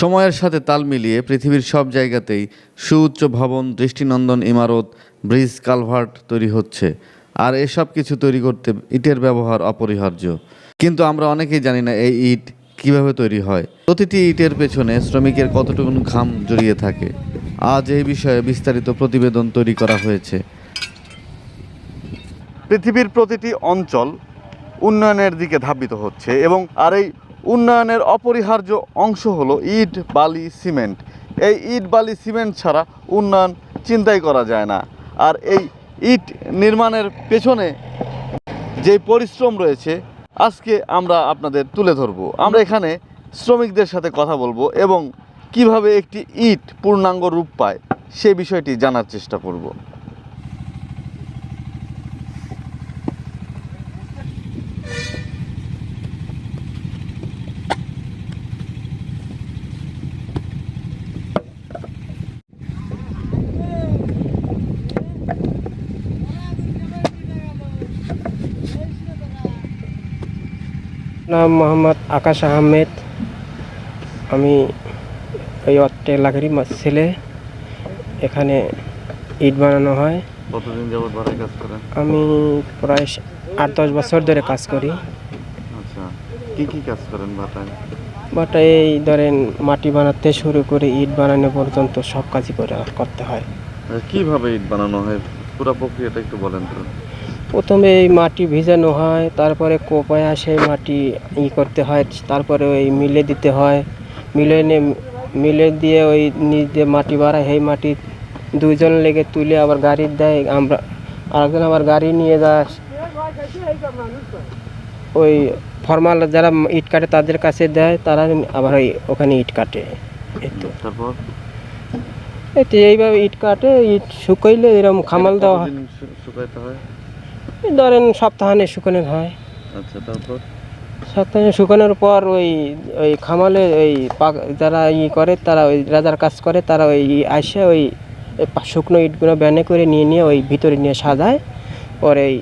সময়ের সাথে তাল মিলিয়ে পৃথিবীর সব জায়গাতেই সুউচ্চ ভবন, দৃষ্টিনন্দন ইমারত, ব্রিজ, কালভার্ট তৈরি হচ্ছে। আর এসব কিছু তৈরি করতে ইটের ব্যবহার অপরিহার্য। কিন্তু আমরা অনেকেই জানি না এই ইট কিভাবে তৈরি হয়, প্রতিটি ইটের পেছনে শ্রমিকের কতটুকু ঘাম জড়িয়ে থাকে। আজ এই বিষয়ে বিস্তারিত প্রতিবেদন তৈরি করা হয়েছে। পৃথিবীর প্রতিটি অঞ্চল উন্নয়নের দিকে ধাবিত হচ্ছে এবং এই উন্নয়নের অপরিহার্য অংশ হলো ইট, বালি, সিমেন্ট। এই ইট, বালি, সিমেন্ট ছাড়া উন্নয়ন চিন্তাই করা যায় না। আর এই ইট নির্মাণের পেছনে যে পরিশ্রম রয়েছে আজকে আমরা আপনাদের তুলে ধরবো। আমরা এখানে শ্রমিকদের সাথে কথা বলবো এবং কিভাবে একটি ইট পূর্ণাঙ্গ রূপ পায় সে বিষয়টি জানার চেষ্টা করব। নাম মোহাম্মদ আকাশ আহমেদ। আমি এই এলাকারই ছেলে। এখানে ইট বানানো হয়। কতদিন যাবত বাড়ায় কাজ করেন? আমি প্রায় 8-10 বছর ধরে কাজ করি। আচ্ছা, কি কি কাজ করেন বাটায়? বাটায় এই ধরেন মাটি বানাতে শুরু করে ইট বানানো পর্যন্ত সব কাজই করতে হয়। কিভাবে ইট বানানো হয় পুরো প্রক্রিয়াটা একটু বলেন তো। প্রথমে এই মাটি ভিজানো হয়, তারপরে কোপায় সেই মাটি করতে হয়, তারপরে ওই মিলে দিতে হয়। মিলে দিয়ে ওই নিজে মাটি বাড়ায়, সেই মাটি দুইজন লেগে তুলে আবার গাড়ি দেয়। আমরা আরেকজন আবার গাড়ি নিয়ে যায় ওই ফর্মাল যারা ইট কাটে তাদের কাছে দেয়, তারা আবার ওখানে ইট কাটে। তারপর এইভাবে ইট কাটে। ইট শুকাইলে এরকম খামাল দেওয়া হয়। শুকাইতে হয় ধরেন সপ্তাহানে শুকানো হয়। আচ্ছা, তারপর সপ্তাহে শুকানোর পর ওই খামালে ওই যারা করে, তারা ওই রাজার কাজ করে, তারা ওই আসে ওই শুকনো ইটগুলো ব্যানে করে নিয়ে ওই ভিতরে নিয়ে সাজায়। পরে এই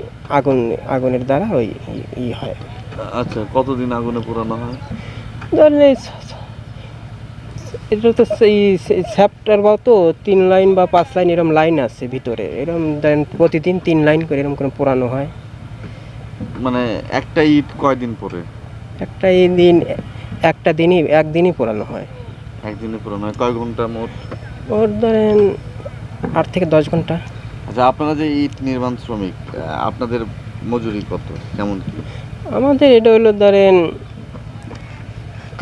আগুনের দ্বারা ওই হয়। আচ্ছা, কতদিন আগুনে পোড়ানো হয়? ধরেন এটা তো এই চ্যাপ্টার বা তো 3 লাইন বা 5 লাইন এরকম লাইন আছে ভিতরে। এরকম ধরেন প্রতিদিন 3 লাইন করে এরকম করে পোড়ানো হয়। মানে একটা ইট কয়দিন পরে? একদিনই পোড়ানো হয়। একদিনে পোড়ানো হয়। কয় ঘন্টা মোট? ওর ধরেন 8 থেকে 10 ঘন্টা। আচ্ছা, আপনারা যে ইট নির্মাণ শ্রমিক, আপনাদের মজুরি কত, কেমন কি? আমাদের এটা হলো ধরেন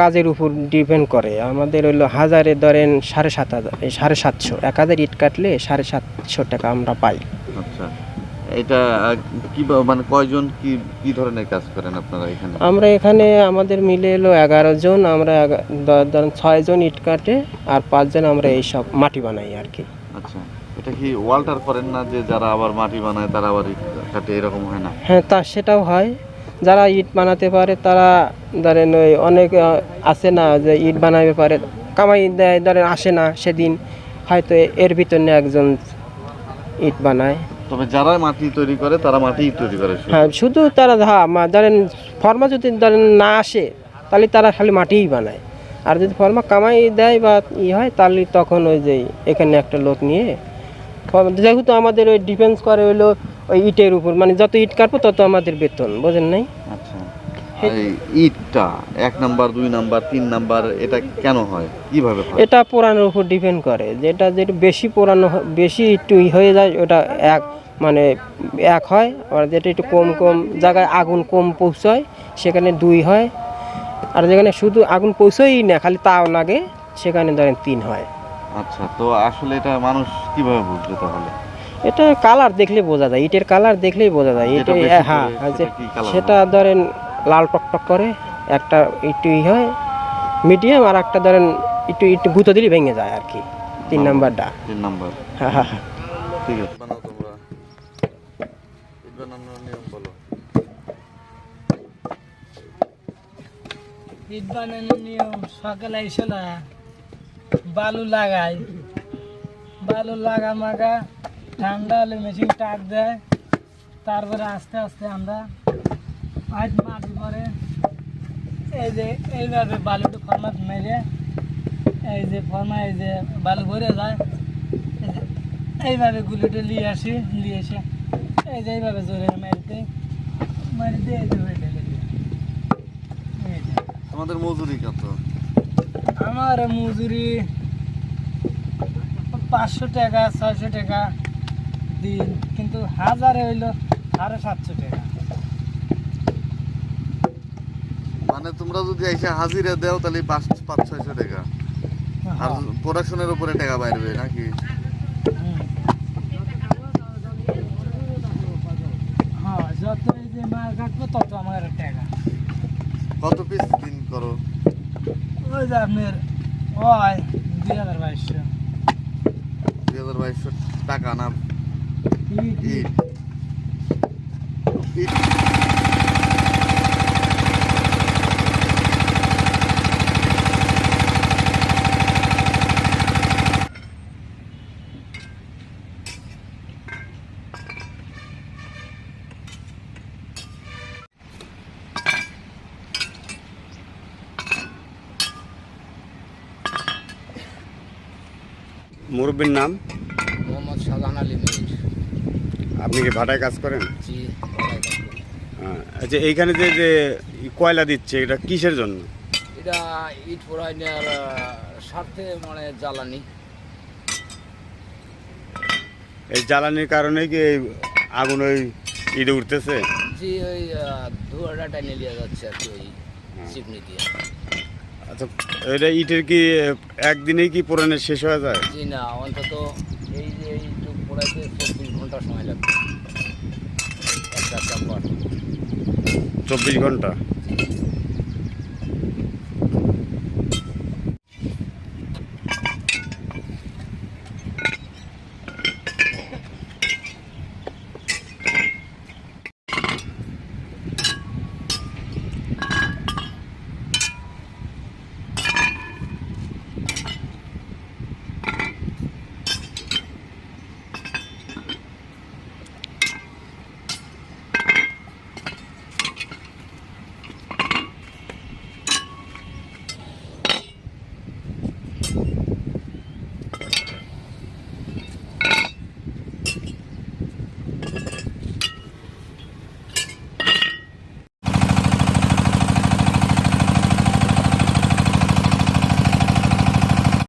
কাজের উপর ডিপেন্ড করে। আমাদের হলো হাজারে ধরেন 750 1000 ইট কাটলে 750 টাকা আমরা পাই। আচ্ছা, এটা কি মানে কয়জন কি ধরনের কাজ করেন আপনারা এখানে? আমরা এখানে আমাদের মিলে এলো 11 জন। আমরা ধরেন 6 জন ইট কাটে আর 5 জন আমরা এই সব মাটি বানাই আর কি। আচ্ছা, এটা কি ওয়াল্টার করেন না, যে যারা আবার মাটি বানায় তারা আবার ইট কাটে, এরকম হয় না? হ্যাঁ, সেটাও হয়। যারা ইট বানাতে পারে তারা ধরেন ওই অনেক আছে না যে ইট বানাতে পারে, কামাই দেয়, ধরেন আসে না সেদিন, হয়তো এর ভিতরে একজন ইট বানায়। তবে যারা মাটি তৈরি করে তারা মাটিই তৈরি করে। হ্যাঁ, শুধু তারা ধরেন ফর্মা যদি ধরেন না আসে তাহলে তারা খালি মাটিই বানায়। আর যদি ফর্মা কামাই দেয় বা হয় তাহলে তখন ওই যে এখানে একটা লোক নিয়ে, যেহেতু আমাদের ওই ডিফেন্স করে হইলো ওই ইটের উপর, মানে যত ইট কাটবো তত আমাদের বেতন, বোঝেন নাই? আচ্ছা, এই ইটটা 1 নাম্বার, 2 নাম্বার, 3 নাম্বার এটা কেন হয়, কিভাবে হয়? এটা পোড়ানোর উপর ডিপেন্ড করে। যেটা বেশি পোড়ানো বেশি একটু হয়ে যায় ওটা মানে এক হয়। আর যেটা একটু কম জায়গায় আগুন কম পৌঁছায় সেখানে 2 হয়। আর যেখানে শুধু আগুন পৌঁছাই না, খালি তাও লাগে, সেখানে ধরেন 3 হয়। আচ্ছা, তো আসলে এটা মানুষ কিভাবে বুঝবে তাহলে? এটা কালার দেখলে বোঝা যায়, ইটের কালার দেখলেই বোঝা যায়। এটা হ্যাঁ, সেটা ধরেন লাল টকটক করে, একটা একটু হয় মিডিয়াম, আর একটা ধরেন একটু গুঁতো দিলে ভেঙে যায় আর কি। 3 নাম্বারটা। 3 নাম্বার। হ্যাঁ হ্যাঁ হ্যাঁ, ঠিক আছে। বানাও তোমরা ইট বানানোর নিয়ম বলো। ইট বানানোর নিয়ম: সকালে এসে না বালু লাগা মাগা, ঠান্ডা হলে মেশিন টাক দেয়। তারপরে আস্তে আস্তে আমরা মাটি পরে এই যে এইভাবে বালুটা ফরমাত মেরে এই যে ফর্মা এই যে বালু ভরে যায়, এইভাবে গুলিটা নিয়ে আসি, নিয়ে এসে এই যে এইভাবে জোরে মারিতে এই যে হয়ে ঢেলে দিই। এই যে তোমাদের মজুরি কত? আমার মজুরি 500 টাকা 600 টাকা দিন, কিন্তু হাজারে হইলো 750 টাকা। মানে তোমরা যদি এসে হাজিরা দাও তাহলে 500-600 টাকা, আর প্রোডাকশনের উপরে টাকা বাইরবে নাকি? হুম। হ্যাঁ, যত এই যে মাল কাটবো তত আমার টাকা। কত পিস দিন করো? ওই যে আপনার ওই 2200 2200 টাকা না? ইট ইট ইট মুরব্বীর নাম? মোহাম্মদ শাহজাহান আলী মির। আপনি কি ভাটায় কাজ করেন? জি, ভাড়ায় কাজ করি। আচ্ছা, এইখানে যে যে কয়লা দিচ্ছে এটা কিসের জন্য? এটা ইট পোড়াই নেওয়ার স্বার্থে, মানে জ্বালানি। এই জ্বালানির কারণে কি এই আগুন ওই ইটে উঠতেছে? জি, ওই ধোঁয়াটা টেনে নিয়ে যাচ্ছে আর কি, ওই চিকনি দিয়ে। আচ্ছা, এটা ইটের কি একদিনেই কি পোড়ানো শেষ হয়ে যায়? জি না, অন্তত এই যে এইটুক পোড়াইতে 24 ঘন্টা সময় লাগবে, একটা চাপার। 24 ঘন্টা? জি।